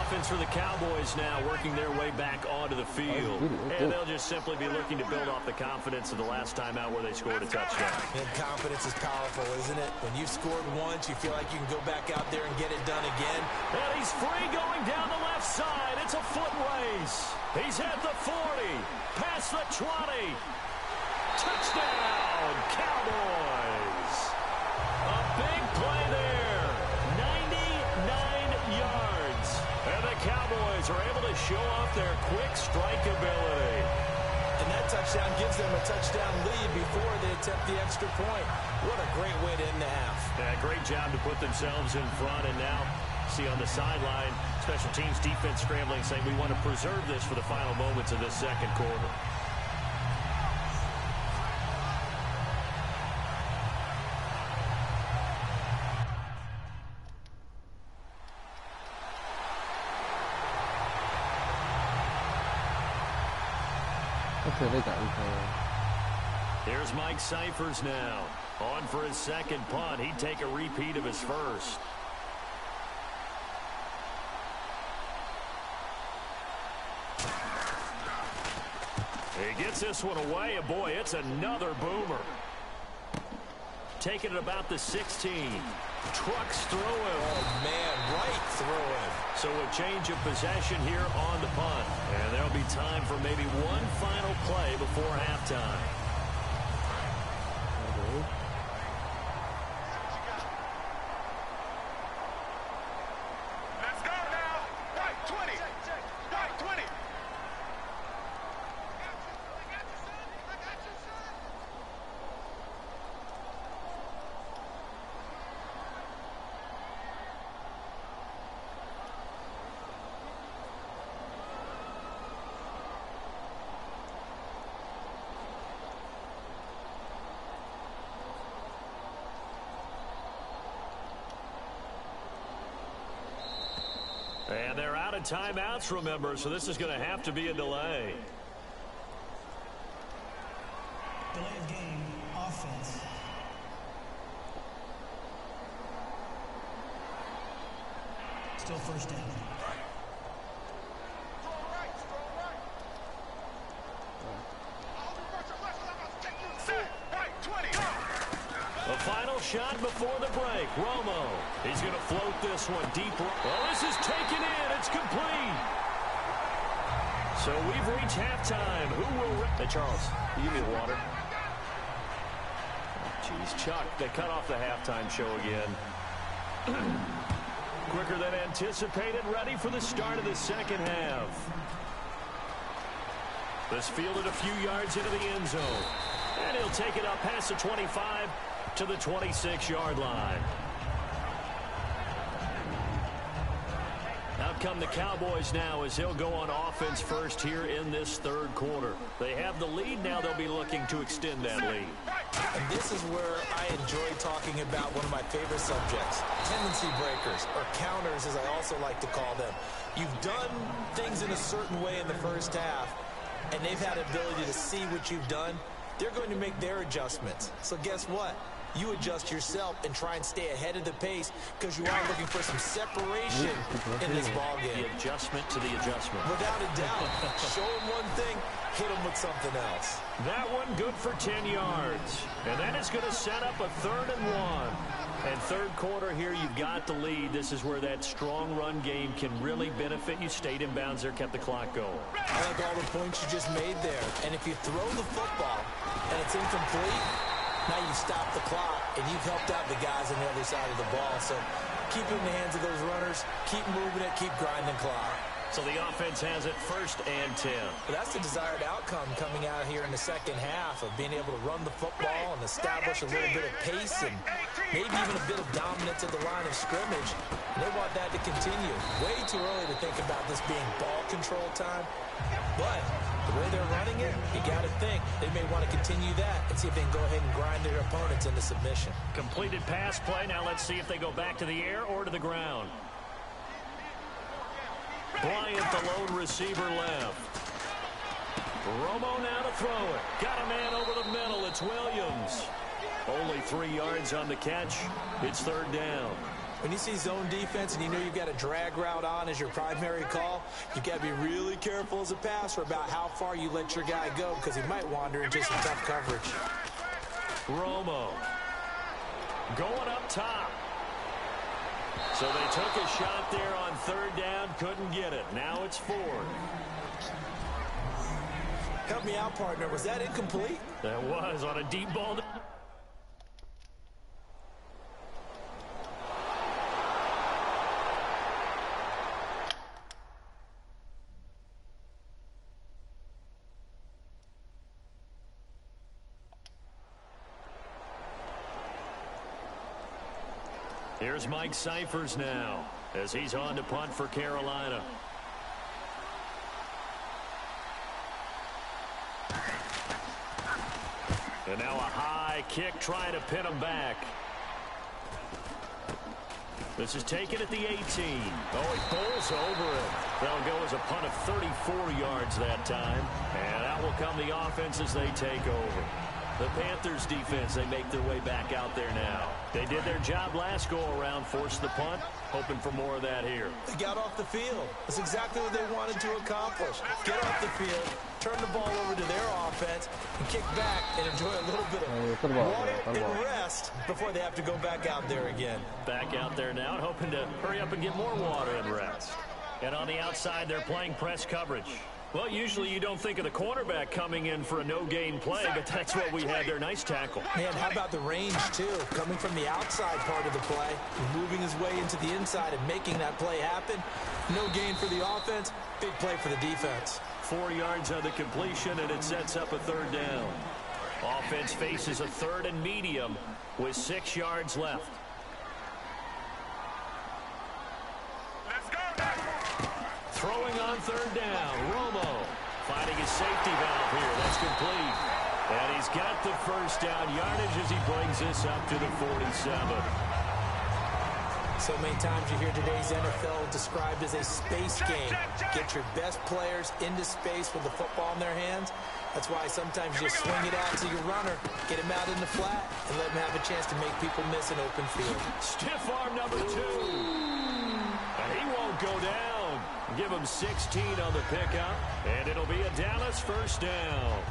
offense for the Cowboys now working their way back onto the field. And they'll just simply be looking to build off the confidence of the last time out where they scored a touchdown. And confidence is powerful, isn't it? When you've scored once, you feel like you can go back out there and get it done again. And he's free going down the left side. It's a foot race. He's at the 40, past the 20. Touchdown, Cowboys. A big play there. 99 yards. And the Cowboys are able to show off their quick strike ability. And that touchdown gives them a touchdown lead before they attempt the extra point. What a great way to end the half. Yeah, great job to put themselves in front. And now, see on the sideline, special teams defense scrambling, saying we want to preserve this for the final moments of this second quarter. Here's Mike Cyphers now. On for his second punt. He'd take a repeat of his first. He gets this one away, and boy, it's another boomer. Taking it about the 16. Trucks through him. Oh, man, right through him. So a change of possession here on the punt. And there'll be time for maybe one final play before halftime. Let's go now. Right 20. Right 20. And they're out of timeouts, remember, so this is going to have to be a delay. Delay of game, offense. Still first down. The final shot before the break. Romo. He's going to float this one deep. Well, this is taken in. It's complete. So we've reached halftime. Who will... Hey, Charles, you give me the water. Jeez, Chuck, they cut off the halftime show again. Quicker than anticipated, ready for the start of the second half. This fielded a few yards into the end zone. And he'll take it up past the 25 to the 26-yard line. Out come the Cowboys now as they'll go on offense first here in this third quarter. They have the lead. Now they'll be looking to extend that lead. And this is where I enjoy talking about one of my favorite subjects, tendency breakers, or counters as I also like to call them. You've done things in a certain way in the first half, and they've had the ability to see what you've done. They're going to make their adjustments. So guess what? You adjust yourself and try and stay ahead of the pace because you are looking for some separation in this ballgame. The adjustment to the adjustment. Without a doubt. Show them one thing, hit them with something else. That one good for 10 yards. And that is going to set up a 3rd and 1. And third quarter here, you've got the lead. This is where that strong run game can really benefit you. Stayed in bounds there, kept the clock going. I like all the points you just made there. And if you throw the football and it's incomplete, now you stop the clock, and you've helped out the guys on the other side of the ball. So keep it in the hands of those runners. Keep moving it. Keep grinding the clock. So the offense has it 1st and 10. But that's the desired outcome coming out here in the second half of being able to run the football and establish a little bit of pace and maybe even a bit of dominance at the line of scrimmage. And they want that to continue. Way too early to think about this being ball control time. But the way they're running it, you got to think they may want to continue that and see if they can go ahead and grind their opponents into submission. Completed pass play. Now let's see if they go back to the air or to the ground. Bryant, the lone receiver, left. Romo now to throw it. Got a man over the middle. It's Williams. Only 3 yards on the catch. It's 3rd down. When you see zone defense and you know you've got a drag route on as your primary call, you've got to be really careful as a passer about how far you let your guy go because he might wander into some tough coverage. Romo going up top. So they took a shot there on third down, couldn't get it. Now it's fourth. Help me out, partner. Was that incomplete? That was on a deep ball. Here's Mike Cyphers now as he's on to punt for Carolina. And now a high kick trying to pin him back. This is taken at the 18. Oh, he bowls over it. They'll go as a punt of 34 yards that time. And out will come the offense as they take over. The Panthers defense, they make their way back out there now. They did their job last go-around, forced the punt, hoping for more of that here. They got off the field. That's exactly what they wanted to accomplish. Get off the field, turn the ball over to their offense, and kick back and enjoy a little bit of water and rest before they have to go back out there again. Back out there now and hoping to hurry up and get more water and rest. And on the outside, they're playing press coverage. Well, usually you don't think of the cornerback coming in for a no-gain play, but that's what we had there. Nice tackle. Man, how about the range, too? Coming from the outside part of the play, moving his way into the inside and making that play happen. No gain for the offense, big play for the defense. 4 yards on the completion, and it sets up a third down. Offense faces a third and medium with 6 yards left. Throwing on third down, Romo finding his safety valve here. That's complete. And he's got the first down yardage as he brings this up to the 47. So many times you hear today's NFL described as a space game. Get your best players into space with the football in their hands. That's why sometimes you just swing it out to your runner, get him out in the flat, and let him have a chance to make people miss an open field. Stiff arm number 2. And he won't go down. Give him 16 on the pickup, and it'll be a Dallas first down.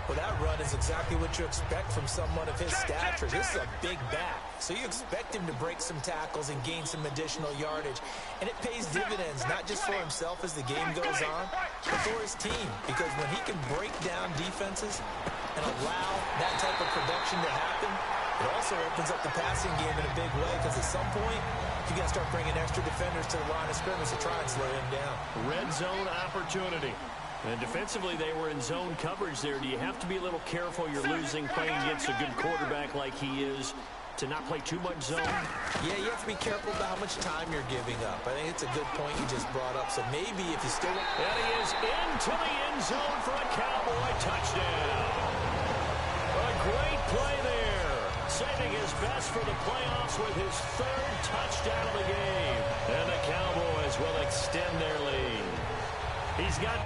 Well, that run is exactly what you expect from someone of his stature. This is a big back, so you expect him to break some tackles and gain some additional yardage. And it pays dividends, not just for himself as the game goes on, but for his team. Because when he can break down defenses and allow that type of production to happen, it also opens up the passing game in a big way, because at some point, you got to start bringing extra defenders to the line of scrimmage to try and slow him down. Red zone opportunity. And defensively, they were in zone coverage there. Do you have to be a little careful you're losing playing against a good quarterback like he is to not play too much zone? Yeah, you have to be careful about how much time you're giving up. I think it's a good point you just brought up. So maybe if you still... And he is into the end zone for a Cowboy touchdown. A great play there. Saving his best for the playoffs with his third touchdown of the game. And the Cowboys will extend their lead. He's got...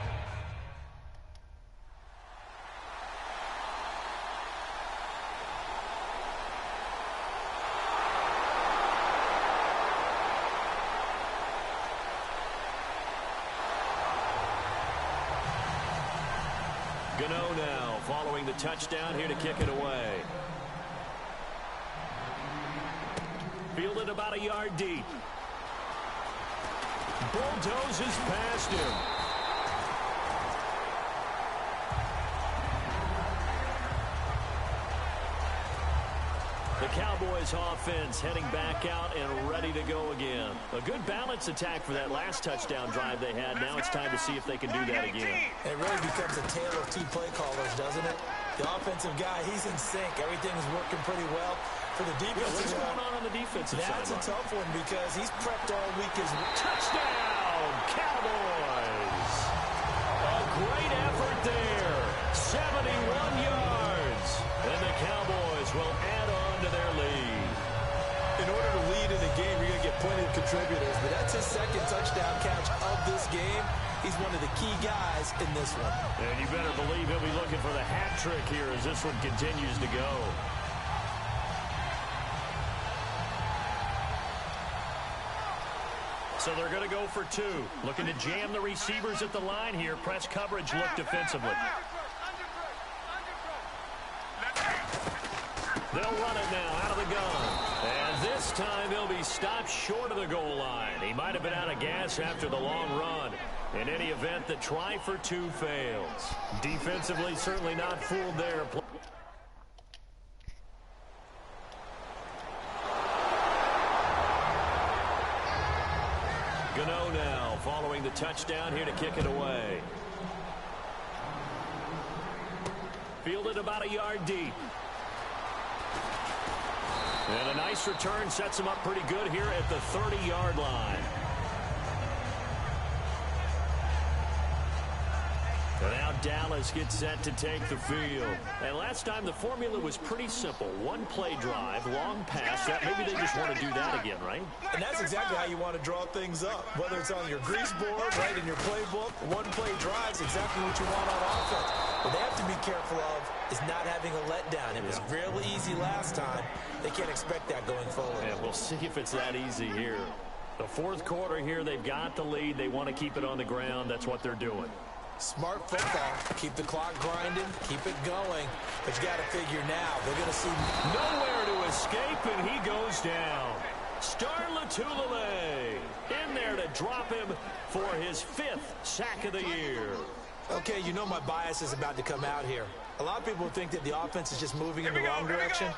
Gano now following the touchdown here to kick it away. Fielded about a yard deep. Bulldozes past him. The Cowboys offense heading back out and ready to go again. A good balance attack for that last touchdown drive they had. Now it's time to see if they can do that again. It really becomes a tale of two play callers, doesn't it? The offensive guy, he's in sync. Everything's working pretty well. For the defense, what's going on the defensive side? That's a tough one because he's prepped all week as well. Touchdown, Cowboys! A great effort there. 71 yards. And the Cowboys will add on to their lead. In order to lead in a game, you're going to get plenty of contributors. But that's his second touchdown catch of this game. He's one of the key guys in this one. And you better believe he'll be looking for the hat trick here as this one continues to go. So they're going to go for 2. Looking to jam the receivers at the line here. Press coverage look defensively. They'll run it now out of the gun. And this time he'll be stopped short of the goal line. He might have been out of gas after the long run. In any event, the try for 2 fails. Defensively, certainly not fooled there. Gano now following the touchdown here to kick it away. Fielded about a yard deep. And a nice return sets him up pretty good here at the 30-yard line. And now Dallas gets set to take the field. And last time the formula was pretty simple. 1-play drive, long pass. Maybe they just want to do that again, right? And that's exactly how you want to draw things up. Whether it's on your grease board, right, in your playbook, 1-play drive is exactly what you want on offense. What they have to be careful of is not having a letdown. It was really easy last time. They can't expect that going forward. And we'll see if it's that easy here. The fourth quarter here, they've got the lead. They want to keep it on the ground. That's what they're doing. Smart football. Keep the clock grinding. Keep it going. But you got to figure now, they're going to see nowhere to escape, and he goes down. Star Latulele in there to drop him for his 5th sack of the year. Okay, you know my bias is about to come out here. A lot of people think that the offense is just moving in the wrong direction.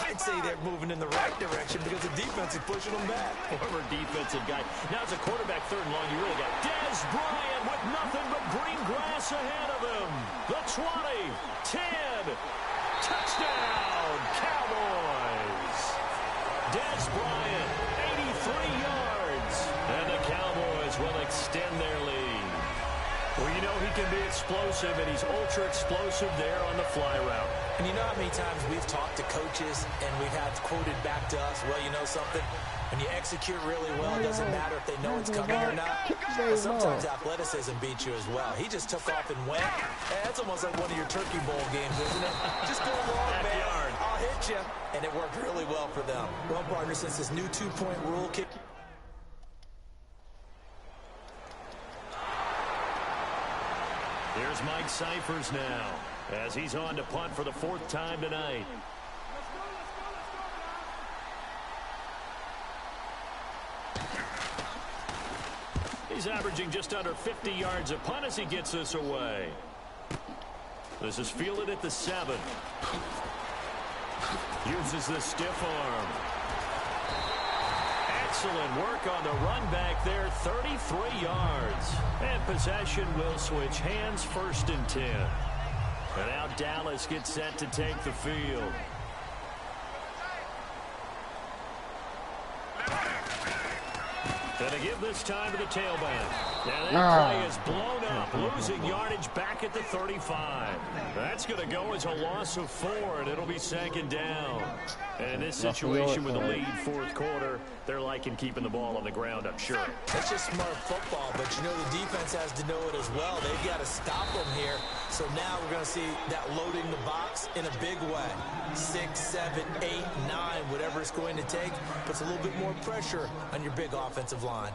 I'd say they're moving in the right direction because the defense is pushing them back. Former defensive guy. Now it's a quarterback 3rd and long. You really got Dez Bryant with nothing but green grass ahead of him. The 20, 10, touchdown, Cowboys. Dez Bryant, 83 yards. And the Cowboys will extend their lead. Well, you know he can be explosive, and he's ultra-explosive there on the fly route. And you know how many times we've talked to coaches, and we've had quoted back to us, well, you know something? When you execute really well, it doesn't matter if they know it's coming or not. But sometimes athleticism beats you as well. He just took off and went. That's almost like one of your Turkey Bowl games, isn't it? Just go long, man. I'll hit you. And it worked really well for them. Well, partner, since this new 2-point rule kick. Here's Mike Cyphers now as he's on to punt for the 4th time tonight. He's averaging just under 50 yards a punt as he gets this away. This is fielded at the 7. Uses the stiff arm. Excellent work on the run back there, 33 yards. And possession will switch hands, 1st and 10. And now Dallas gets set to take the field. And to give this time to the tailback. Now that play is blown up, losing yardage back at the 35. That's going to go as a loss of 4, and it'll be 2nd down. And in this situation with the lead 4th quarter, they're liking keeping the ball on the ground, I'm sure. That's just smart football, but you know the defense has to know it as well. They've got to stop them here. So now we're going to see that loading the box in a big way. 6, 7, 8, 9, whatever it's going to take, puts a little bit more pressure on your big offensive line.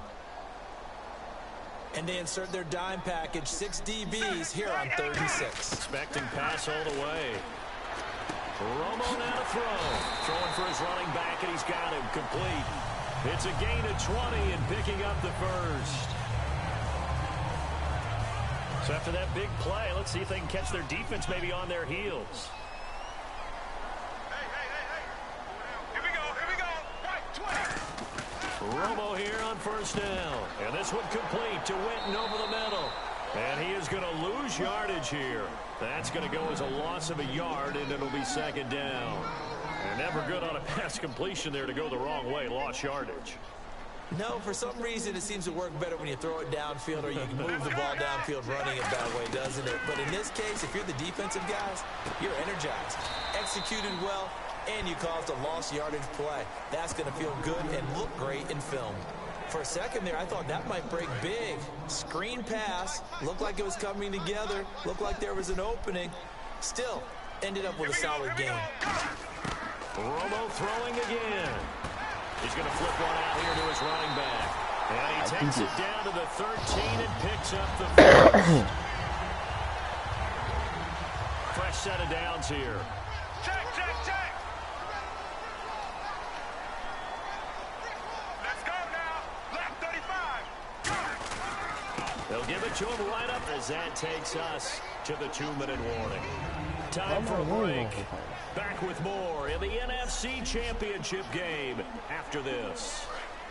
And they insert their dime package, 6 DBs here on 3rd and 6. Expecting pass all the way. Romo now to throw. Throwing for his running back, and he's got him complete. It's a gain of 20 and picking up the 1st. So after that big play, let's see if they can catch their defense maybe on their heels. Here we go. Right, 20. Romo here on 1st down. And this one complete to Winton over the middle. And he is going to lose yardage here. That's going to go as a loss of a yard, and it'll be 2nd down. And never good on a pass completion there to go the wrong way. Lost yardage. No, for some reason it seems to work better when you throw it downfield or you can move the ball downfield running it that way, doesn't it? But in this case, if you're the defensive guys, you're energized, executed well, and you caused a lost yardage play. That's going to feel good and look great in film. For a second there, I thought that might break big. Screen pass, looked like it was coming together, looked like there was an opening. Still, ended up with a solid game. Romo throwing again. He's going to flip one out here to his running back. And he takes it down to the 13 and picks up the first. Fresh set of downs here. Check, check, check. Let's go now. Left 35. They'll give it to him right up as that takes us to the 2-minute warning. Time for a break. Back with more in the NFC Championship game after this.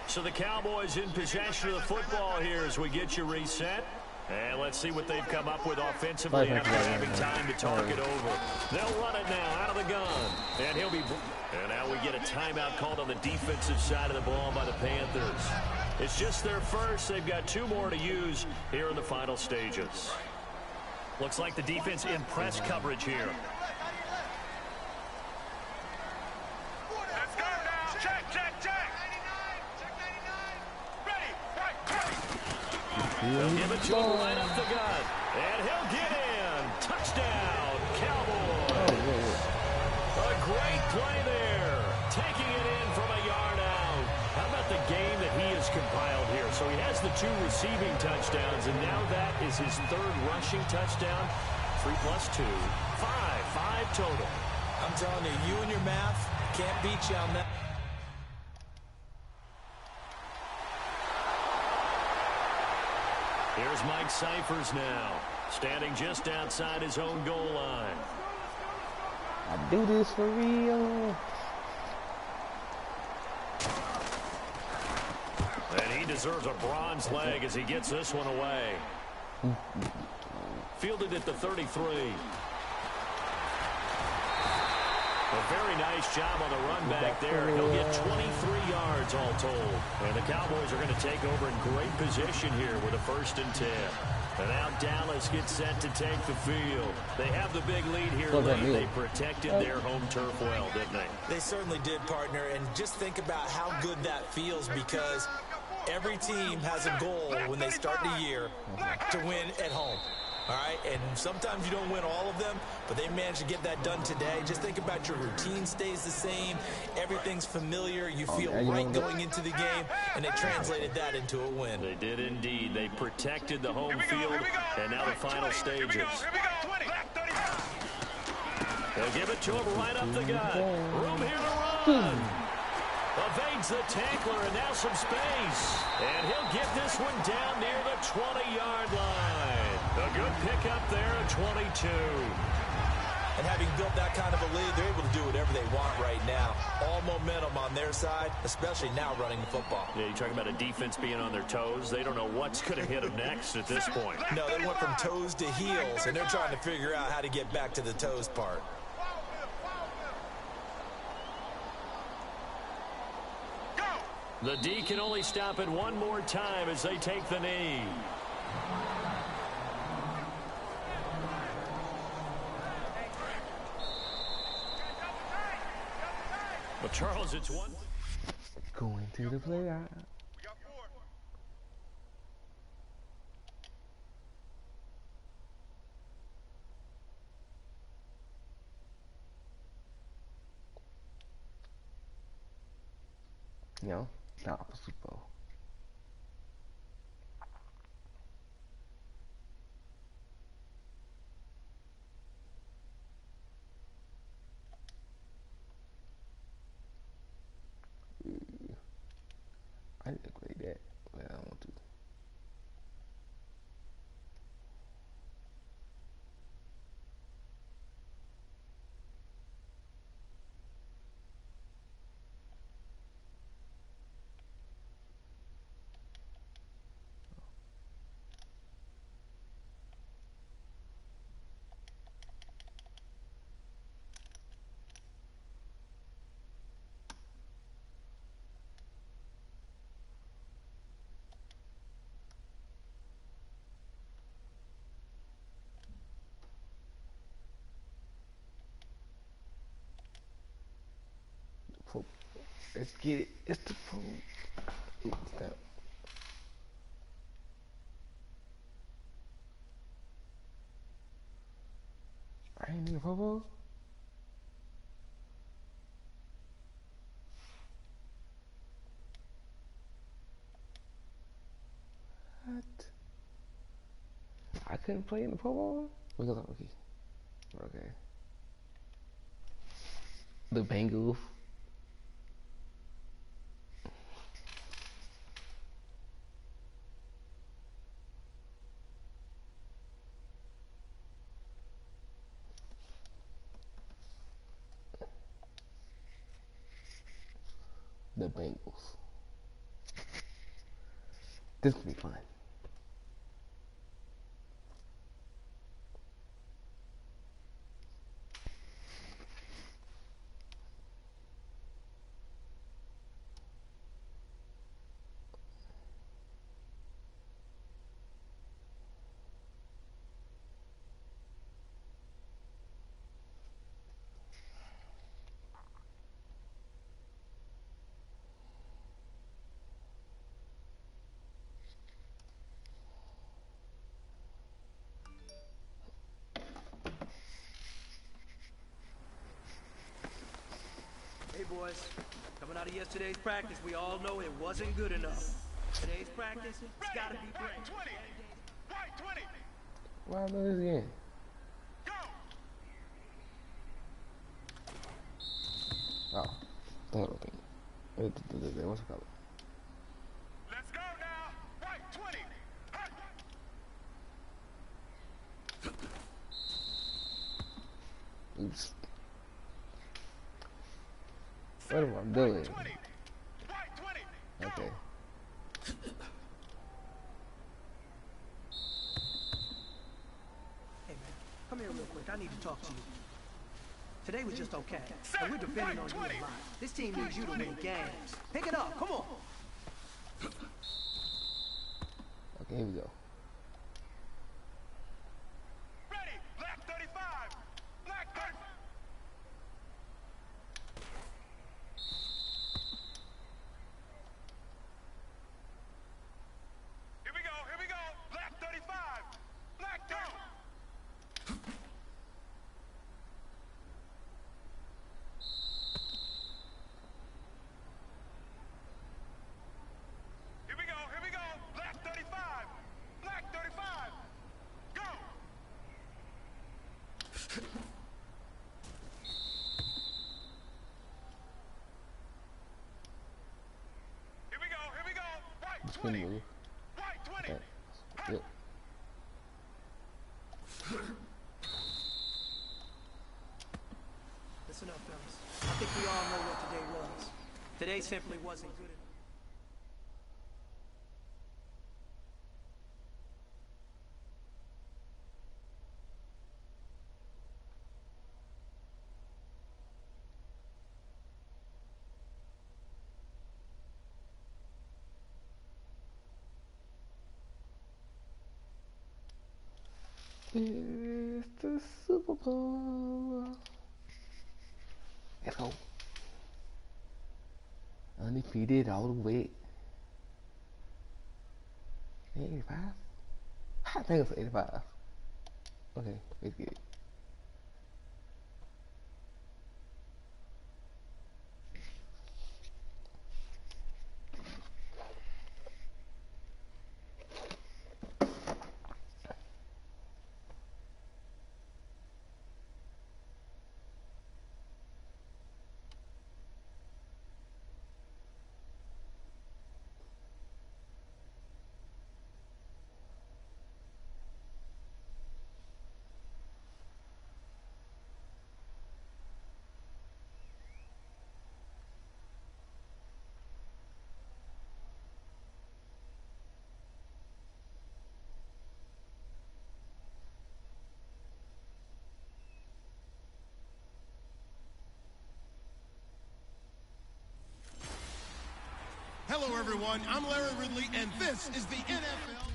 So the Cowboys in possession of the football here as we get you reset. And let's see what they've come up with offensively after having time to talk it over. They'll run it now out of the gun. And he'll be... And now we get a timeout called on the defensive side of the ball by the Panthers. It's just their first. They've got 2 more to use here in the final stages. Looks like the defense in press coverage here. Let's go now. Check, check, check. Ready, right. They'll give it to him right up the gut. And he'll get in. Touchdown, Cowboys. A great play there. Taking it in from a yard out. How about the game that he has compiled here? So he has the 2 receiving touchdowns, and now that is his 3rd rushing touchdown. 3 plus 2. 5 total. I'm telling you, you and your math can't beat you on that. Here's Mike Cyphers now, standing just outside his own goal line. I do this for real. And he deserves a bronze leg as he gets this one away. Fielded at the 33. A very nice job on the run back there. He'll get 23 yards all told. And the Cowboys are going to take over in great position here with a 1st and 10. And now Dallas gets set to take the field. They have the big lead here late. They protected their home turf well, didn't they? They certainly did, partner. And just think about how good that feels, because every team has a goal when they start the year to win at home. All right, and sometimes you don't win all of them, but they managed to get that done today. Just think about your routine stays the same. Everything's familiar. You feel right going into the game, and they translated that into a win. They did indeed. They protected the home field, and now the final stages. They'll give it to him right up the gut. Room here to run. Evades the tackler, and now some space. And he'll get this one down near the 20-yard line. A good pickup there at 22. And having built that kind of a lead, they're able to do whatever they want right now. All momentum on their side, especially now running the football. Yeah, you're talking about a defense being on their toes. They don't know what's going to hit them next at this point. No, they went from toes to heels, and they're trying to figure out how to get back to the toes part. The D can only stop it one more time as they take the knee. But Charles, it's one. Going to the playoff. You know, not a Super Bowl. I didn't grade that, but I don't want to. Let's get it. It's the food. Stop. I ain't need a popo. couldn't play in the Pro Bowl? Okay. Okay. The Bengals. The Bengals. This will be fun. Hey boys, coming out of yesterday's practice, we all know it wasn't good enough. Today's practice, it's gotta be great. Right 20. Right 20. Why am I doing this again? Go. Oh, the hell thing. What's it called? Let's go now. Right 20. Hey. Oops. What am I doing? Right 20. Right 20. Go. Okay. Hey man, come here real quick, I need to talk to you. Today was just okay, and we're depending on you a lot. This team needs you to win games. Pick it up, come on. Okay, here we go. Ready. Black 35. Black 35. Here we go. Here we go. Black 35. Black go. Here we go. Here we go. Black 35. Black 35. Go. Here we go. Here we go. Right It's 20. gonna move. Right 20. Okay. Yep. Listen up, fellas. I think we all know what today was. Today simply wasn't good enough. It's the Super Bowl. Let's go. Undefeated all the way. 85? I think it's 85. Okay, let's get it. Hello, everyone. I'm Larry Ridley, and this is the NFL.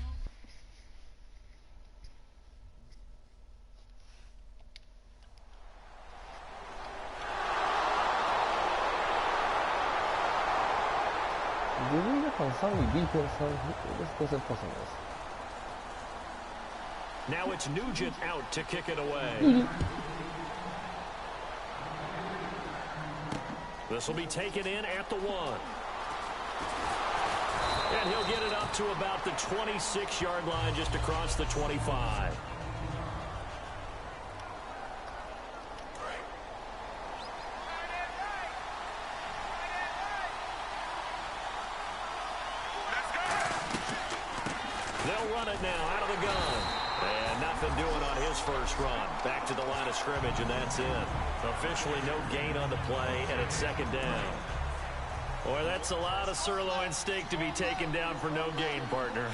Did we get from Sony defense? Let's go to the this. Now it's Nugent out to kick it away. This will be taken in at the 1. And he'll get it up to about the 26-yard line, just across the 25. They'll run it now out of the gun. And nothing doing on his first run. Back to the line of scrimmage, and that's it. Officially no gain on the play, and it's second down. Boy, that's a lot of sirloin steak to be taken down for no gain, partner.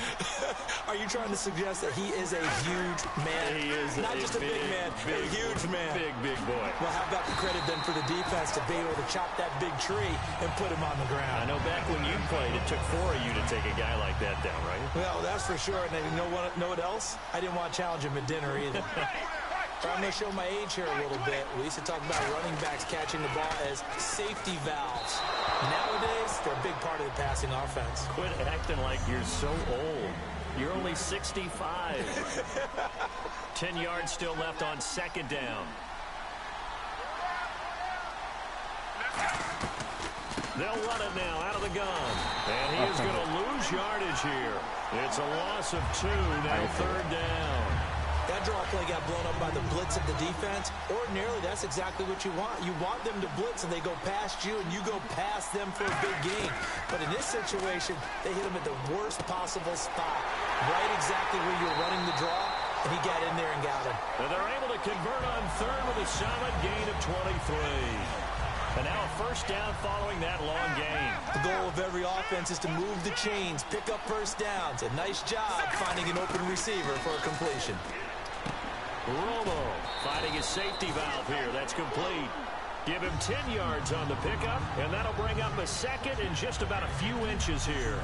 Are you trying to suggest that he is a huge man? He is not just a big man, a huge man. Big boy. Well, how about the credit then for the defense to be able to chop that big tree and put him on the ground? I know back when you played, it took 4 of you to take a guy like that down, right? Well, that's for sure. And you know what else? I didn't want to challenge him at dinner either. I'm going to show my age here a little bit. We used to talk about running backs catching the ball as safety valves. Nowadays, they're a big part of the passing offense. Quit acting like you're so old. You're only 65. 10 yards still left on second down. They'll run it now out of the gun. And he is going to lose yardage here. It's a loss of 2, now third down. That draw play got blown up by the blitz of the defense. Ordinarily, that's exactly what you want. You want them to blitz, and they go past you, and you go past them for a big gain. But in this situation, they hit him at the worst possible spot, right exactly where you're running the draw, and he got in there and got him. And they're able to convert on third with a solid gain of 23. And now a first down following that long gain. The goal of every offense is to move the chains, pick up first downs. A nice job finding an open receiver for a completion. Romo finding his safety valve here. That's complete. Give him 10 yards on the pickup, and that'll bring up a second and just about a few inches here.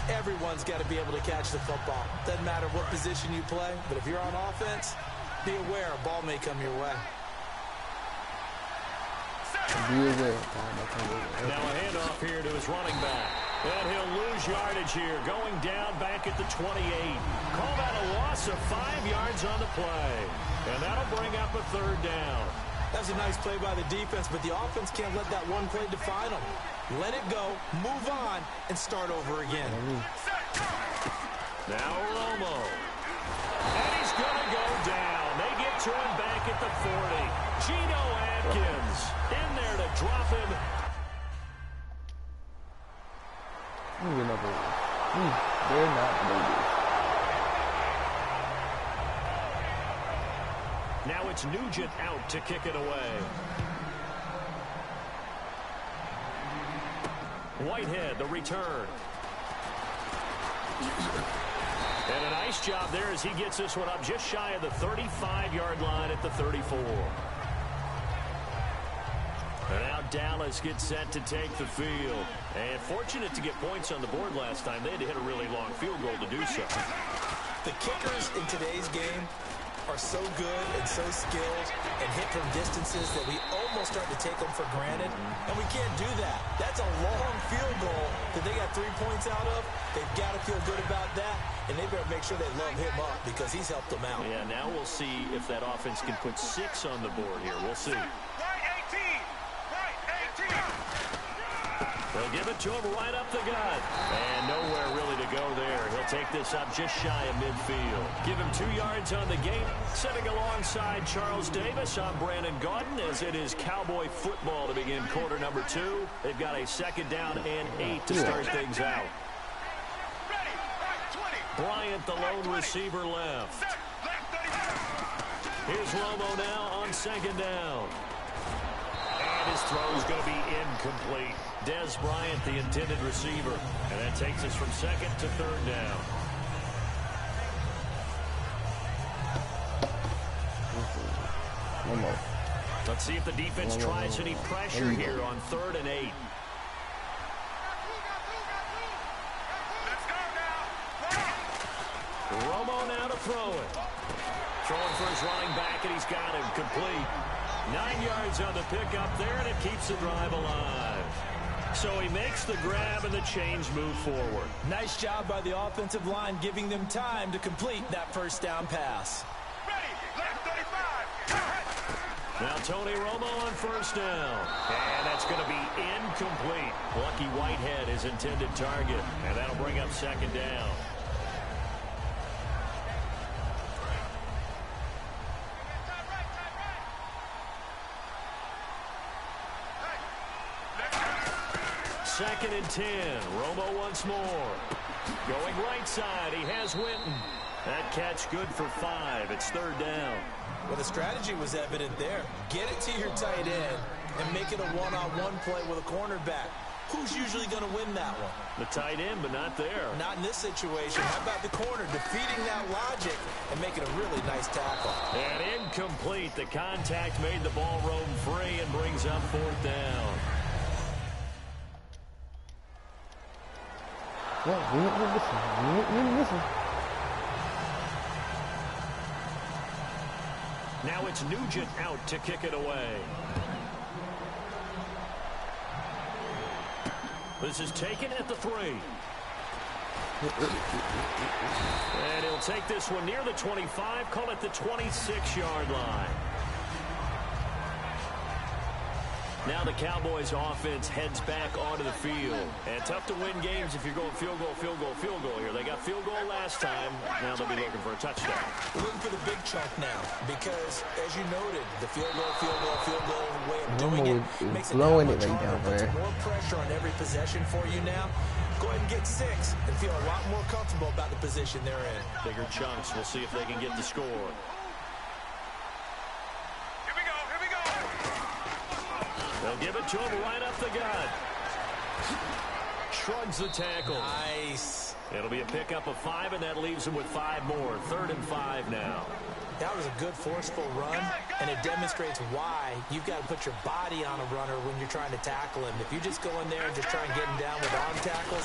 Everyone's got to be able to catch the football. Doesn't matter what position you play, but if you're on offense, be aware a ball may come your way. Now a handoff here to his running back. And he'll lose yardage here, going down back at the 28. Call that a loss of 5 yards on the play. And that'll bring up a third down. That's a nice play by the defense, but the offense can't let that one play define them. Let it go, move on, and start over again. Now Romo. And he's going to go down. They get to him back at the 40. Geno Atkins in there to drop him. They're not babies. Now it's Nugent out to kick it away. Whitehead, the return. And a nice job there as he gets this one up just shy of the 35-yard line at the 34. And now Dallas gets set to take the field. And fortunate to get points on the board last time. They had to hit a really long field goal to do so. The kickers in today's game are so good and so skilled and hit from distances that we almost start to take them for granted. And we can't do that. That's a long field goal that they got 3 points out of. They've got to feel good about that. And they better make sure they love him up because he's helped them out. Yeah, now we'll see if that offense can put 6 on the board here. We'll see. They'll give it to him right up the gut. And nowhere really to go there. He'll take this up just shy of midfield. Give him 2 yards on the game. Sitting alongside Charles Davis, I'm Brandon Gaudin as it is Cowboy football to begin quarter number 2. They've got a second down and 8 to start things out. Bryant, the lone receiver, left. Here's Romo now on second down. And his throw is going to be incomplete. Dez Bryant, the intended receiver. And that takes us from second to third down. Let's see if the defense tries any pressure here on 3rd and 8. Romo now to throw it. Throwing for his running back, and he's got him complete. 9 yards on the pickup there, and it keeps the drive alive. So he makes the grab, and the chains move forward. Nice job by the offensive line, giving them time to complete that first down pass. Now Tony Romo on first down. And that's going to be incomplete. Lucky Whitehead is intended target, and that'll bring up second down. Second and 10. Romo once more. Going right side. He has Winton. That catch good for 5. It's third down. Well, the strategy was evident there. Get it to your tight end and make it a one-on-one play with a cornerback. Who's usually going to win that one? The tight end, but not there. Not in this situation. How about the corner defeating that logic and making a really nice tackle? And incomplete. The contact made the ball roam free and brings up fourth down. Yeah, we ain't missing. Now it's Nugent out to kick it away. This is taken at the 3. And he'll take this one near the 25, call it the 26-yard line. Now the Cowboys offense heads back onto the field. And tough to win games if you're going field goal here. They got field goal last time. Now they'll be looking for a touchdown. Looking for the big chunk now because, as you noted, the field goal way of doing it makes it blowing much it right harder, down puts there. more pressure on every possession for you now. Go ahead and get 6 and feel a lot more comfortable about the position they're in. Bigger chunks. We'll see if they can get the score. They'll give it to him right up the gut. Shrugs the tackle. Nice. It'll be a pickup of 5, and that leaves him with 5 more. 3rd and 5 now. That was a good forceful run, and it demonstrates why you've got to put your body on a runner when you're trying to tackle him. If you just go in there and just try and get him down with arm tackles,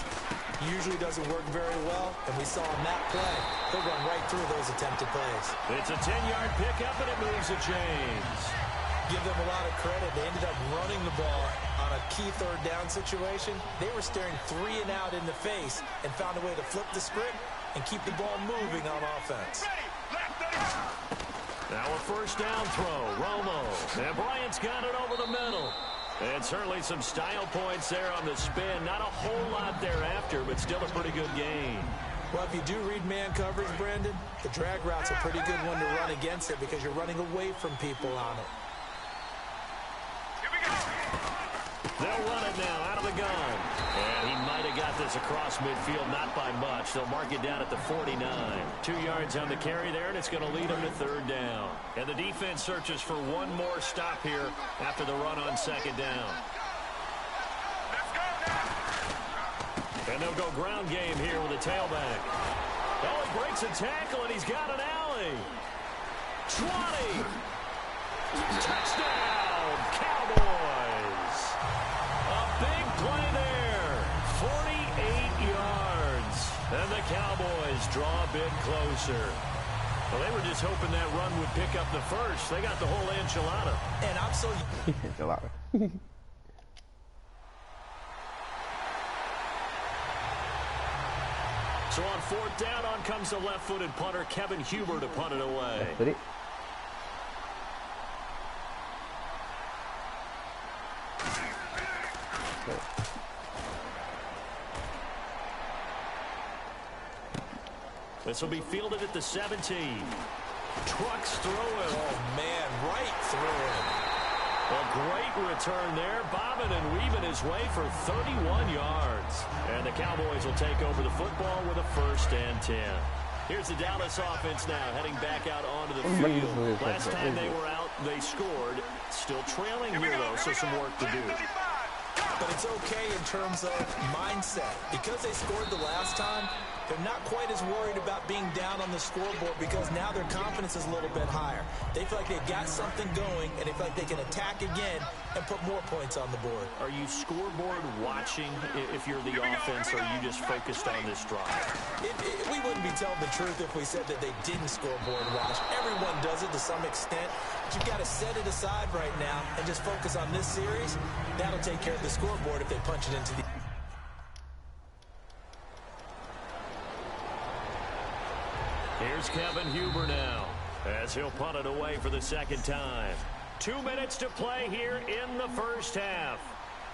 usually doesn't work very well, and we saw on that play, he'll run right through those attempted plays. It's a 10-yard pickup, and it moves to James. Give them a lot of credit. They ended up running the ball on a key third down situation. They were staring 3 and out in the face and found a way to flip the script and keep the ball moving on offense. Now a first down throw. Romo. And Bryant's got it over the middle. And certainly some style points there on the spin. Not a whole lot thereafter, but still a pretty good gain. Well, if you do read man coverage, Brandon, the drag route's a pretty good one to run against it because you're running away from people on it. They'll run it now out of the gun. And he might have got this across midfield, not by much. They'll mark it down at the 49. 2 yards on the carry there, and it's going to lead them to third down. And the defense searches for one more stop here after the run on second down. And they'll go ground game here with a tailback. Oh, he breaks a tackle, and he's got an alley. 20. Touchdown, Cowboys. A big play there. 48 yards. And the Cowboys draw a bit closer. Well, they were just hoping that run would pick up the first. They got the whole enchilada. And I'm so... Enchilada. So on fourth down, on comes the left-footed punter, Kevin Huber, to punt it away. That's it. This will be fielded at the 17. Trucks through it. Oh, man, right through it. A great return there. Bobbing and weaving his way for 31 yards. And the Cowboys will take over the football with a 1st and 10. Here's the Dallas offense now heading back out onto the field. Last time they were out, they scored. Still trailing here, though, so some work to do. But it's okay in terms of mindset. Because they scored the last time, they're not quite as worried about being down on the scoreboard because now their confidence is a little bit higher. They feel like they've got something going, and they feel like they can attack again and put more points on the board. Are you scoreboard watching if you're the offense, or are you just focused on this drive? We wouldn't be telling the truth if we said that they didn't scoreboard watch. Everyone does it to some extent. But you've got to set it aside right now and just focus on this series. That'll take care of the scoreboard if they punch it into the... Here's Kevin Huber now, as he'll punt it away for the second time. 2 minutes to play here in the first half.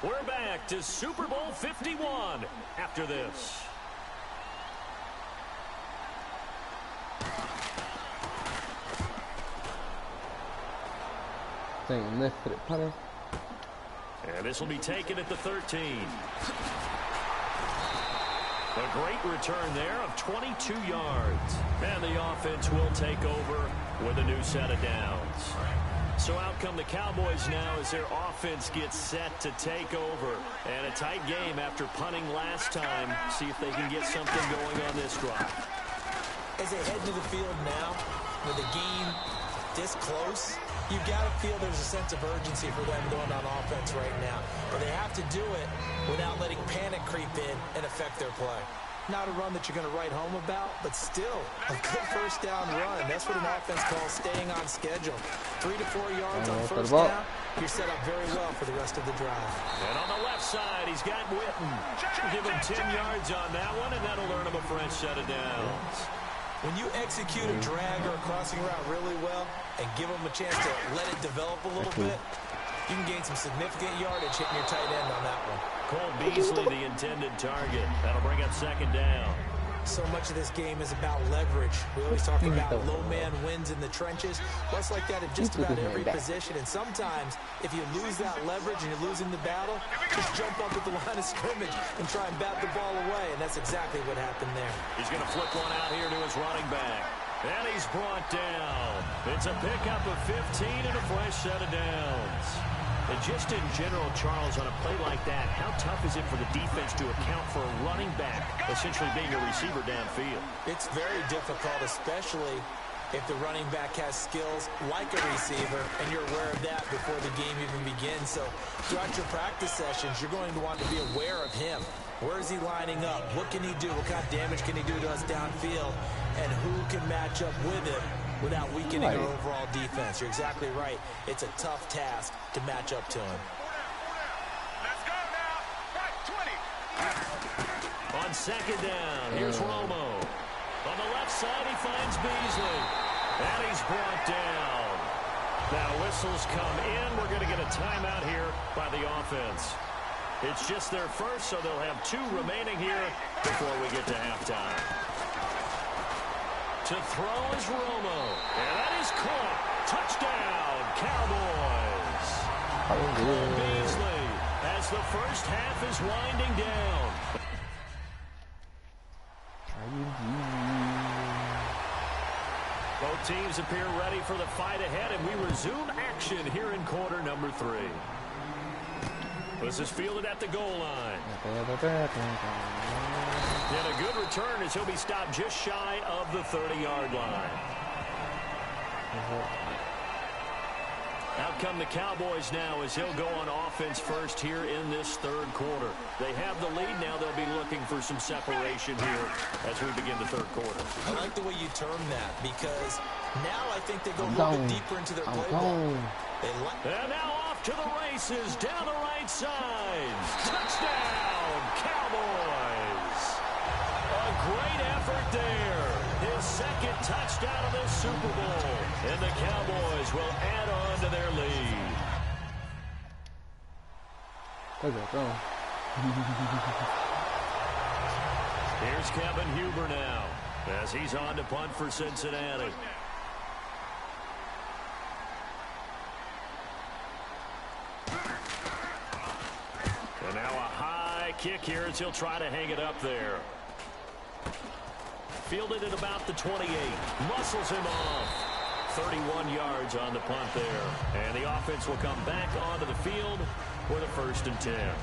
We're back to Super Bowl 51 after this. Saying left foot punter. And this will be taken at the 13. A great return there of 22 yards. And the offense will take over with a new set of downs. So out come the Cowboys now as their offense gets set to take over. And a tight game after punting last time. See if they can get something going on this drive. As they head into the field now, with the game this close, you've got to feel there's a sense of urgency for them going on offense right now. But they have to do it without letting panic creep in and affect their play. Not a run that you're going to write home about, but still a good first down run. That's what an offense calls staying on schedule. 3 to 4 yards on first down. You're set up very well for the rest of the drive. And on the left side, he's got Witten. Give him 10 yards on that one, and that'll earn him a fresh set of downs. When you execute a drag or a crossing route really well and give them a chance to let it develop a little bit, you can gain some significant yardage hitting your tight end on that one. Cole Beasley, the intended target. That'll bring up second down. So much of this game is about leverage. We always talk about low man wins in the trenches. Well, it's like that in just about every position. And sometimes, if you lose that leverage and you're losing the battle, just jump up at the line of scrimmage and try and bat the ball away. And that's exactly what happened there. He's going to flip one out here to his running back. And he's brought down. It's a pickup of 15 and a fresh set of downs. And just in general, Charles, on a play like that, how tough is it for the defense to account for a running back essentially being a receiver downfield? It's very difficult, especially if the running back has skills like a receiver, and you're aware of that before the game even begins. So throughout your practice sessions, you're going to want to be aware of him. Where is he lining up? What can he do? What kind of damage can he do to us downfield? And who can match up with him without weakening our overall defense? You're exactly right. It's a tough task to match up to him. Let's go now. 20. On second down, here's Romo. On the left side, he finds Beasley. And he's brought down. Now whistles come in. We're going to get a timeout here by the offense. It's just their first, so they'll have 2 remaining here before we get to halftime. To throw is Romo. And that is caught. Touchdown, Cowboys. Cole Beasley as the first half is winding down. Both teams appear ready for the fight ahead, and we resume action here in quarter number 3. This is fielded at the goal line. And a good return as he'll be stopped just shy of the 30-yard line. Out come the Cowboys now as he'll go on offense first here in this third quarter. They have the lead now. They'll be looking for some separation here as we begin the third quarter. I like the way you term that because now I think they go a little bit deeper into their playbook. And now off to the races down the right side. Touchdown, Cowboys. A great effort there. His second touchdown of this Super Bowl. And the Cowboys will add on to their lead. Here's Kevin Huber now as he's on to punt for Cincinnati. And now a high kick here as he'll try to hang it up there. Fielded at about the 28. Muscles him off. 31 yards on the punt there. And the offense will come back onto the field for the 1st and 10.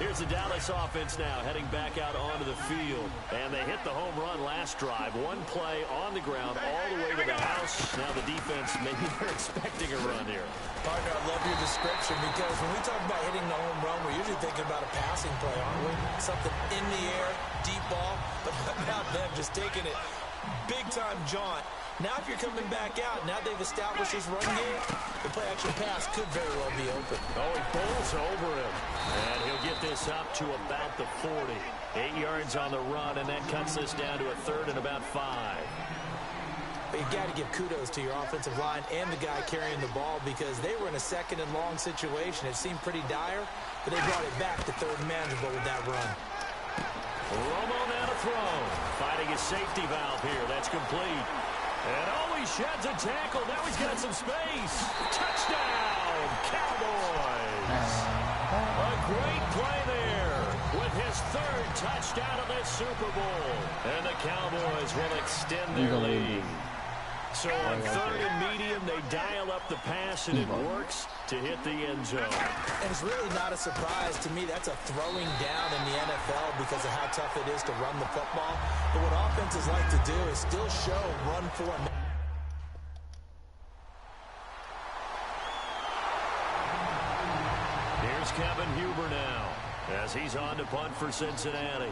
Here's the Dallas offense now heading back out onto the field. And they hit the home run last drive. One play on the ground all the way to the house. Now the defense, maybe they're expecting a run here. Partner, I love your description because when we talk about hitting the home run, we're usually thinking about a passing play, aren't we? Something in the air, deep ball, but how about them just taking it big-time jaunt. Now if you're coming back out, now they've established this run game, the play-action pass could very well be open. Oh, he bowls over him. And he'll get this up to about the 40. 8 yards on the run, and that cuts this down to a 3rd and about 5. But you got to give kudos to your offensive line and the guy carrying the ball because they were in a second and long situation. It seemed pretty dire, but they brought it back to third and manageable with that run. Romo now to throw. Fighting his safety valve here. That's complete. And he sheds a tackle. Now he's got some space. Touchdown, Cowboys. A great play there with his third touchdown of this Super Bowl. And the Cowboys will extend their lead. So on third and medium, they dial up the pass, and it works to hit the end zone. And it's really not a surprise to me. That's a throwing down in the NFL because of how tough it is to run the football. But what offenses like to do is still show run for. Here's Kevin Huber now as he's on to punt for Cincinnati.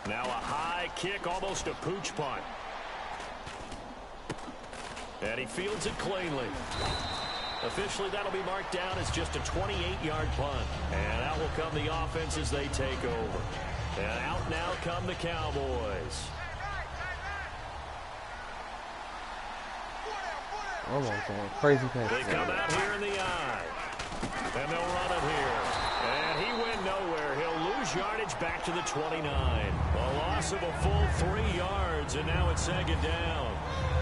Now a high kick, almost a pooch punt. And he fields it cleanly. Officially, that'll be marked down as just a 28-yard punt. And out will come the offense as they take over. And out now come the Cowboys. Crazy pass. They come out here in the eye. And they'll run it here. And he went nowhere. He'll lose yardage back to the 29. A loss of a full 3 yards, and now it's second down.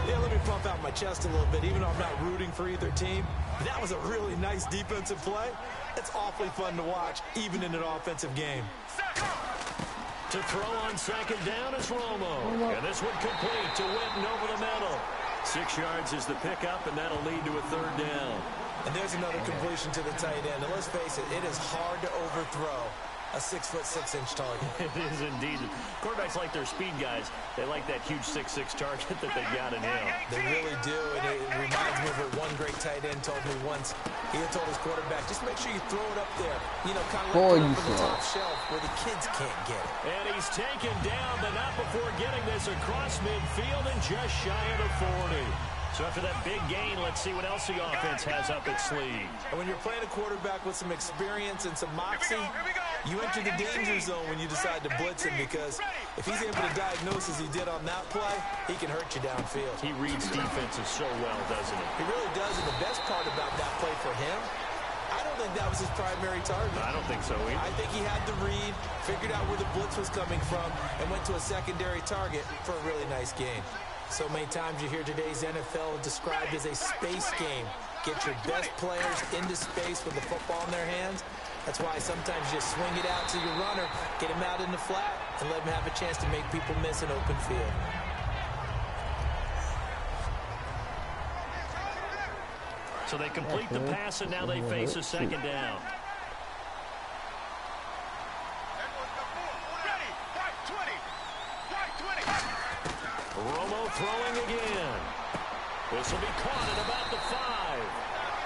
Yeah, let me pump out my chest a little bit, even though I'm not rooting for either team. That was a really nice defensive play. It's awfully fun to watch, even in an offensive game. To throw on second down is Romo. And this one complete to Witten over the middle. 6 yards is the pickup, and that'll lead to a third down. And there's another completion to the tight end. And let's face it, it is hard to overthrow a 6'6" target. It is indeed. Quarterbacks like their speed guys. They like that huge 6'6" target that they got in him. They really do, and it reminds me of what one great tight end told me once. He had told his quarterback, just make sure you throw it up there. You know, kind of like up in the top shelf where the kids can't get it. And he's taken down, but not before getting this across midfield and just shy of the 40. So after that big gain, let's see what else the offense has up its sleeve. And when you're playing a quarterback with some experience and some moxie, you enter the danger zone when you decide to blitz him because if he's able to diagnose as he did on that play, he can hurt you downfield. He reads defenses so well, doesn't he? He really does, and the best part about that play for him, I don't think that was his primary target. I don't think so either. I think he had the read, figured out where the blitz was coming from, and went to a secondary target for a really nice gain. So many times you hear today's NFL described as a space game. Get your best players into space with the football in their hands. That's why sometimes you just swing it out to your runner, get him out in the flat, and let him have a chance to make people miss an open field. So they complete the pass, and now they face a second down. Romo throwing again. This will be caught at about the 5.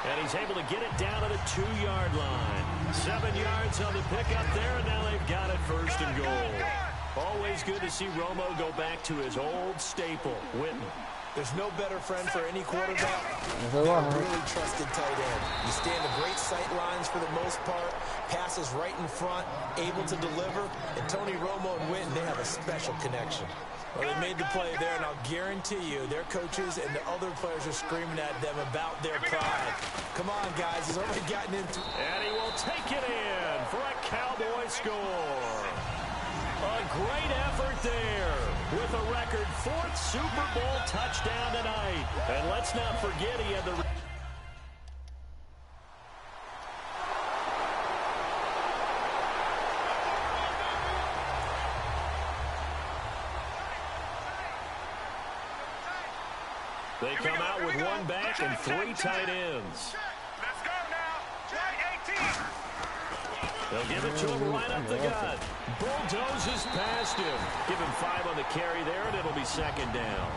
And he's able to get it down to the 2-yard line. 7 yards on the pickup there, and now they've got it first and goal. Always good to see Romo go back to his old staple, Witten. There's no better friend for any quarterback than a really trusted tight end. You stand to great sight lines for the most part, passes right in front, able to deliver, and Tony Romo and Witten, they have a special connection. Well, they made the play there, and I'll guarantee you their coaches and the other players are screaming at them about their pride. Come on, guys. He's already gotten into it. And he will take it in for a Cowboy score. A great effort there with a record 4th Super Bowl touchdown tonight. And let's not forget he had the... They come out with 1 back and 3 tight ends. Let's go now. Play 18. They'll give it to him right up the gut. Bulldozes past him. Give him 5 on the carry there, and it'll be second down.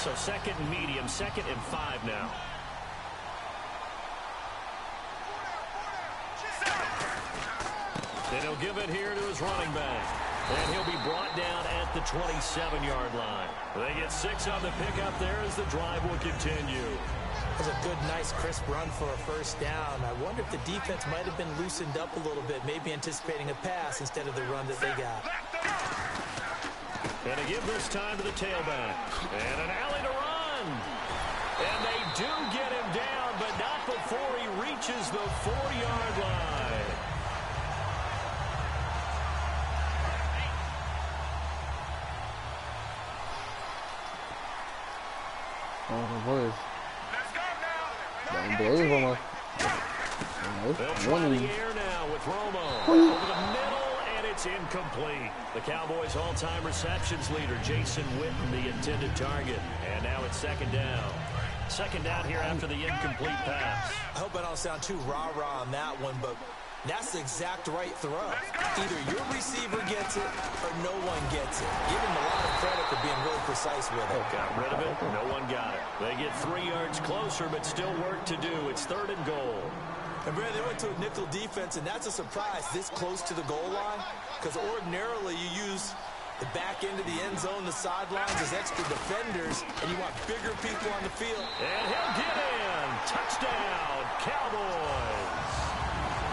So second and medium, 2nd and 5 now. Then he'll give it here to his running back. And he'll be brought down at the 27-yard line. They get 6 on the pickup there as the drive will continue. That's a good, nice, crisp run for a first down. I wonder if the defense might have been loosened up a little bit, maybe anticipating a pass instead of the run that they got. And to give this time to the tailback. And an alley to run. And they do get him down, but not before he reaches the 40-yard line. Boys. They'll try the air now with Romo. Over the middle, and it's incomplete. The Cowboys' all-time receptions leader, Jason Witten, the intended target. And now it's second down. Second down here after the incomplete pass. I hope I don't sound too rah-rah on that one, but that's the exact right throw. Either your receiver gets it or no one gets it. Give him a lot of credit for being really precise with it. Got rid of it. No one got it. They get 3 yards closer, but still work to do. It's third and goal. And, Brad, they went to a nickel defense, and that's a surprise this close to the goal line, because ordinarily you use the back end of the end zone, the sidelines as extra defenders, and you want bigger people on the field. And he'll get in. Touchdown, Cowboys.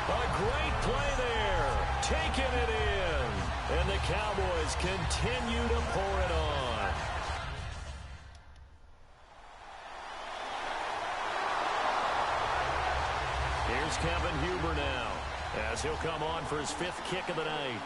A great play there. Taking it in. And the Cowboys continue to pour it on. Here's Kevin Huber now, as he'll come on for his 5th kick of the night.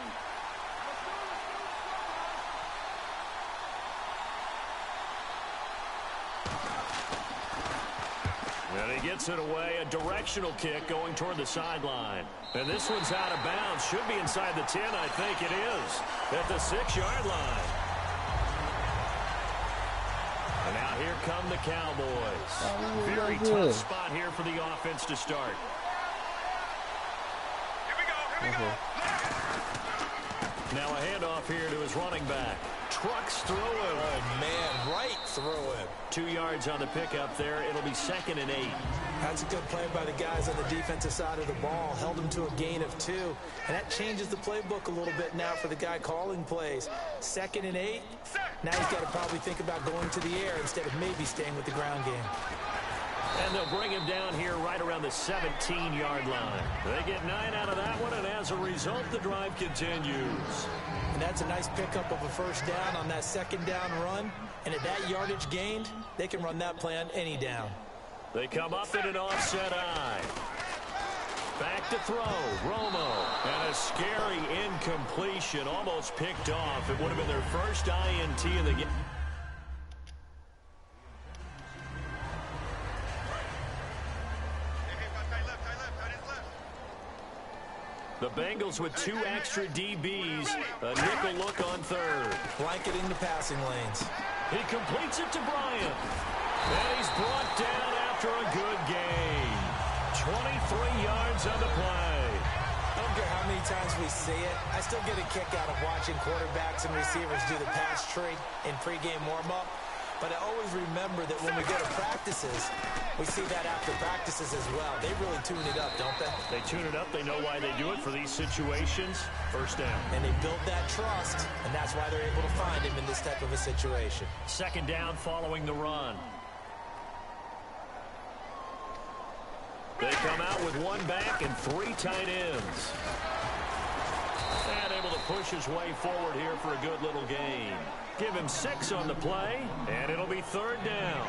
And he gets it away, a directional kick going toward the sideline. And this one's out of bounds. Should be inside the 10, I think it is, at the 6-yard line. And now here come the Cowboys. Very tough spot here for the offense to start. Here we go. Now a handoff here to his running back. Trucks through him. Oh, man, right through him. 2 yards on the pickup there. It'll be 2nd and 8. That's a good play by the guys on the defensive side of the ball. Held him to a gain of 2. And that changes the playbook a little bit now for the guy calling plays. 2nd and 8. Now he's got to probably think about going to the air instead of maybe staying with the ground game. And they'll bring him down here right around the 17-yard line. They get 9 out of that one, and as a result, the drive continues. And that's a nice pickup of a first down on that 2nd down run. And at that yardage gained, they can run that play on any down. They come up in an offset eye. Back to throw, Romo. And a scary incompletion, almost picked off. It would have been their first INT of the game. The Bengals with 2 extra DBs. A nickel look on 3rd. Blanketing the passing lanes. He completes it to Bryant. And he's brought down after a good gain. 23 yards on the play. I don't care how many times we see it. I still get a kick out of watching quarterbacks and receivers do the pass tree in pregame warm-up. But I always remember that when we go to practices, we see that after practices as well. They really tune it up, don't they? They tune it up. They know why they do it for these situations. First down. And they build that trust, and that's why they're able to find him in this type of a situation. 2nd down following the run. They come out with 1 back and 3 tight ends. And able to push his way forward here for a good little gain. Give him 6 on the play, and it'll be 3rd down.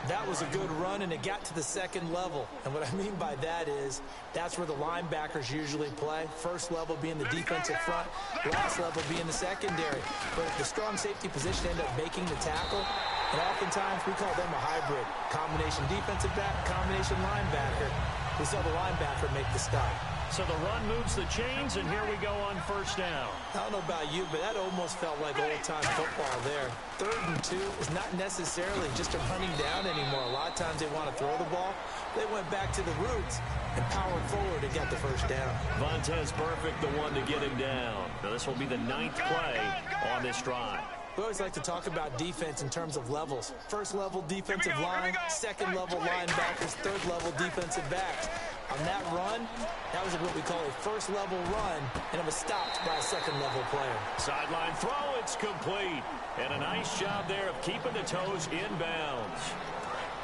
That was a good run, and it got to the 2nd level. And what I mean by that is that's where the linebackers usually play. First level being the defensive front, last level being the secondary. But the strong safety position ended up making the tackle, and oftentimes we call them a hybrid. Combination defensive back, combination linebacker. We saw the linebacker make the stop. So the run moves the chains, and here we go on 1st down. I don't know about you, but that almost felt like old-time football there. 3rd and 2 is not necessarily just a running down anymore. A lot of times they want to throw the ball. They went back to the roots and powered forward and got the first down. Vontez Perfect, the one to get him down. Now this will be the 9th play on this drive. We always like to talk about defense in terms of levels. First level defensive line, 2nd level linebackers, 3rd level defensive backs. On that run, that was what we call a first level run, and it was stopped by a 2nd level player. Sideline throw, it's complete. And a nice job there of keeping the toes in bounds.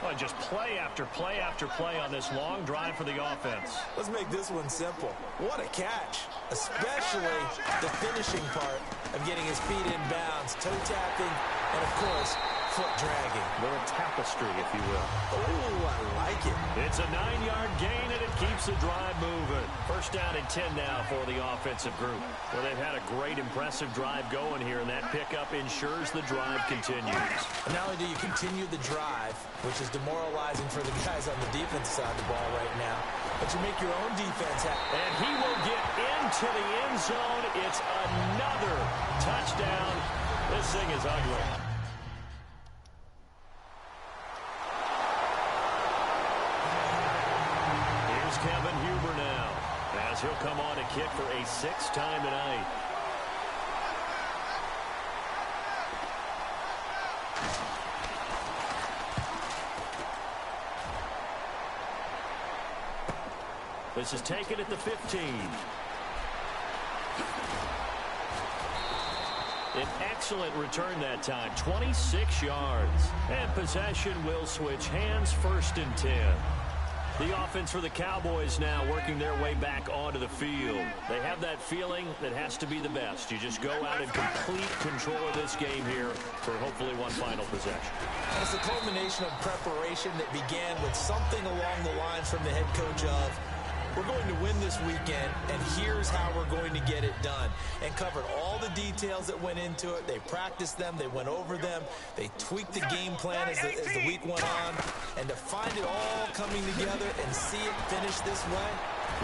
Well, just play after play after play on this long drive for the offense. Let's make this one simple. What a catch, especially the finishing part of getting his feet in bounds, toe tapping, and of course, foot dragging. A little tapestry, if you will. Oh, I like it. It's a 9-yard gain, and it keeps the drive moving. First down and 10 now for the offensive group. Well, they've had a great, impressive drive going here, and that pickup ensures the drive continues. And not only do you continue the drive, which is demoralizing for the guys on the defense side of the ball right now, but you make your own defense happen. And he will get into the end zone. It's another touchdown. This thing is ugly. Kevin Huber now, as he'll come on to kick for a 6th time tonight. This is taken at the 15. An excellent return that time, 26 yards. And possession will switch hands, 1st and 10. The offense for the Cowboys now working their way back onto the field. They have that feeling that has to be the best. You just go out and complete control of this game here for hopefully one final possession. And it's a culmination of preparation that began with something along the lines from the head coach of, we're going to win this weekend, and here's how we're going to get it done. And covered all the details that went into it. They practiced them. They went over them. They tweaked the game plan as the week went on. And to find it all coming together and see it finish this way,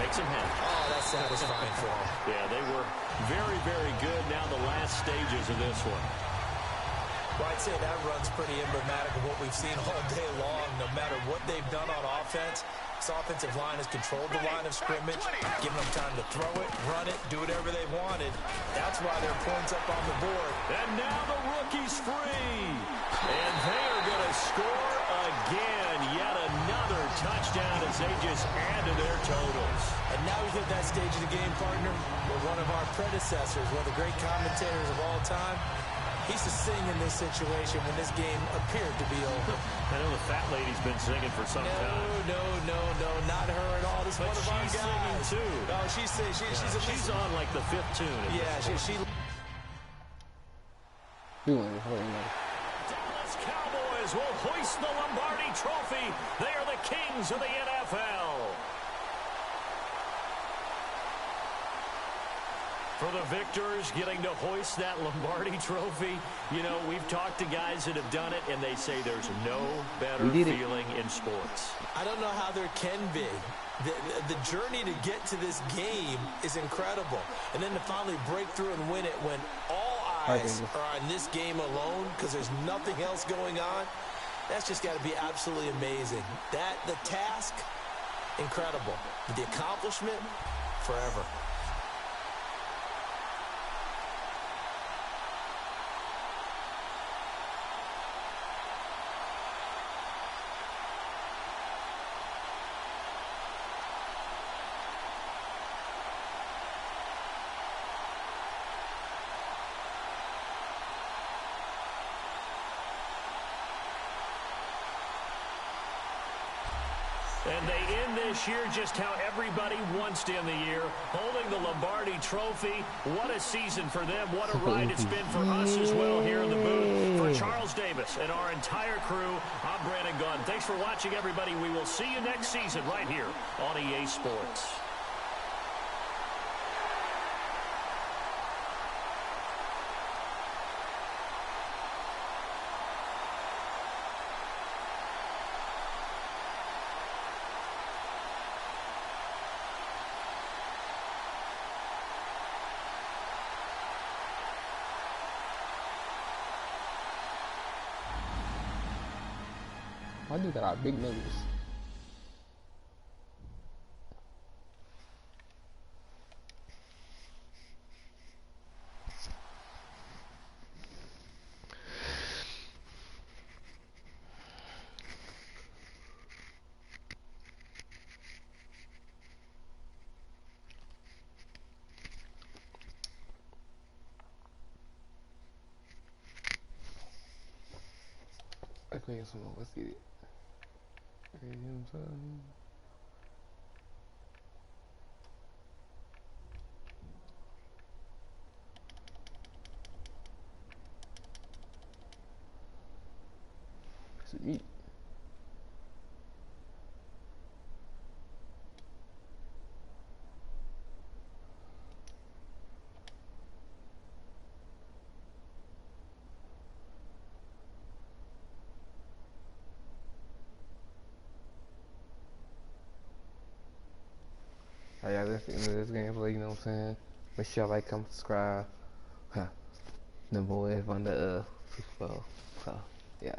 makes them happy. Oh, that's satisfying for them. Yeah, they were very, very good now the last stages of this one. Well, I'd say that run's pretty emblematic of what we've seen all day long. No matter what they've done on offense, this offensive line has controlled the line of scrimmage, given them time to throw it, run it, do whatever they wanted. That's why their points up on the board. And now the rookie's free. And they are going to score again. Yet another touchdown as they just add to their totals. And now we've hit that stage of the game, partner, where one of our predecessors, one of the great commentators of all time, he used to sing in this situation when this game appeared to be over. I know the fat lady's been singing for some time. No, not her at all. This is one of our guys. She's singing too. No, she's singing. She's on like the 5th tune. Yeah, she. Dallas Cowboys will hoist the Lombardi Trophy. They are the kings of the NFL. For the victors getting to hoist that Lombardi Trophy, you know, we've talked to guys that have done it, and they say there's no better feeling in sports. I don't know how there can be. The journey to get to this game is incredible. And then to finally break through and win it when all eyes are on this game alone because there's nothing else going on, that's just got to be absolutely amazing. The task, incredible. But the accomplishment, forever. And they end this year just how everybody wants to end the year, holding the Lombardi Trophy. What a season for them. What a ride it's been for us as well here in the booth. For Charles Davis and our entire crew, I'm Brandon Gunn. Thanks for watching, everybody. We will see you next season right here on EA Sports. Why do you got big nose? I couldn't get some more. Let's get it. You know what I'm saying? Sweet. Alright, y'all, that's the end of this gameplay, you know what I'm saying? Make sure y'all like, comment, subscribe. Huh. The boys on the Super Bowl. So, yeah.